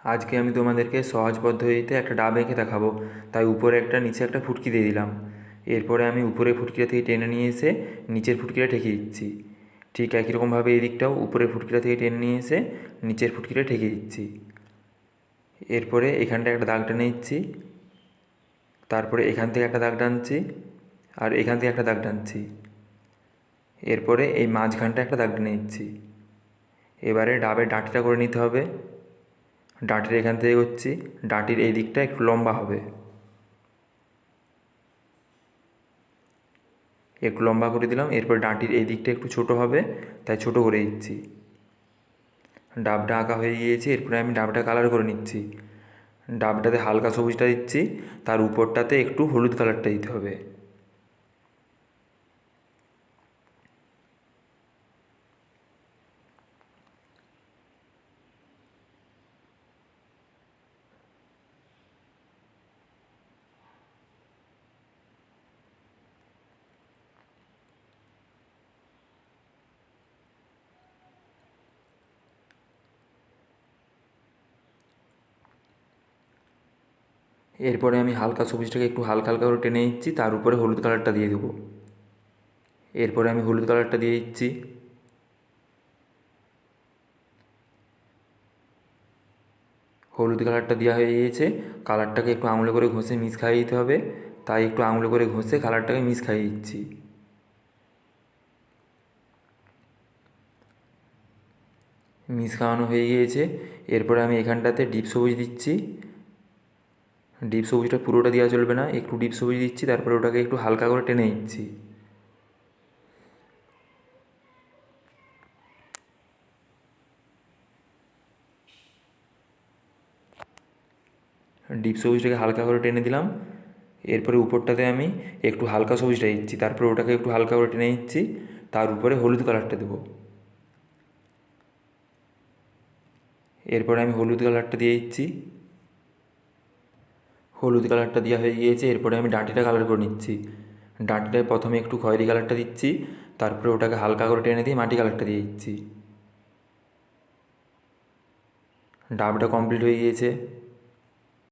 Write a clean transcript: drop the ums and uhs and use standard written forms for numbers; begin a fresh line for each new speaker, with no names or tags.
আজকে আমি তোমাদেরকে সহজ পদ্ধতিতে একটা ডাব এঁকে দেখাবো। তাই উপরে একটা নিচে একটা ফুটকি দিয়ে দিলাম। এরপরে আমি উপরের ফুটকিটা থেকে টেনে নিয়ে এসে নিচের ফুটকিটা ঠেকে দিচ্ছি। ঠিক একই রকমভাবে এই দিকটাও উপরের ফুটকিটা থেকে টেনে নিয়ে এসে নিচের ফুটকিটা ঠেকে দিচ্ছি। এরপরে এখানটা একটা দাগ টেনে নিচ্ছি, তারপরে এখান থেকে একটা দাগ টানছি, আর এখান থেকে একটা দাগ টানছি। এরপরে এই মাঝখানটা একটা দাগ টেনে নিচ্ছি। এবারে ডাবের ডাঁটিটা করে নিতে হবে। ডাঁটির এখান থেকে করছি, ডাঁটির এই দিকটা একটু লম্বা হবে, একটু লম্বা করে দিলাম। এরপর ডাঁটির এই দিকটা একটু ছোট হবে, তাই ছোট করে দিচ্ছি। ডাবটা আঁকা হয়ে গিয়েছে। এরপরে আমি ডাবটা কালার করে নিচ্ছি। ডাবটাতে হালকা সবুজটা দিচ্ছি, তার উপরটাতে একটু হলুদ কালারটা দিতে হবে। এরপরে আমি হালকা সবুজটাকে একটু হালকা হালকা করে টেনে নিচ্ছি, তার উপরে হলুদ কালারটা দিয়ে দেবো। এরপরে আমি হলুদ কালারটা দিয়ে দিচ্ছি। হলুদ কালারটা দেওয়া হয়ে গিয়েছে। কালারটাকে একটু আঙুলে করে ঘষে মিক্স খাইয়ে দিতে হবে, তাই একটু আঙুলে করে ঘষে কালারটাকে মিক্স খাইয়ে দিচ্ছি। মিক্স খাওয়ানো হয়ে গিয়েছে। এরপরে আমি এখানটাতে ডিপ সবুজ দিচ্ছি। ডিপ সবুজটা পুরোটা দেওয়া চলবে না, একটু ডিপ সবুজ দিচ্ছি, তারপরে ওটাকে একটু হালকা করে টেনে নিচ্ছি। ডিপ সবুজটাকে হালকা করে টেনে দিলাম। এরপরে উপরটাতে আমি একটু হালকা সবুজটা দিচ্ছি, তারপরে ওটাকে একটু হালকা করে টেনে নিচ্ছি, তার উপরে হলুদ কালারটা দেবো। এরপরে আমি হলুদ কালারটা দিয়ে দিচ্ছি। হলুদ কালারটা দেওয়া হয়ে গিয়েছে। এরপরে আমি ডাঁটিটা কালার করে নিচ্ছি। ডাঁটিটায় প্রথমে একটু খয়েরি কালারটা দিচ্ছি, তারপরে ওটাকে হালকা করে টেনে দিয়ে মাটি কালারটা দিয়ে দিচ্ছি। ডাবটা কমপ্লিট হয়ে গিয়েছে।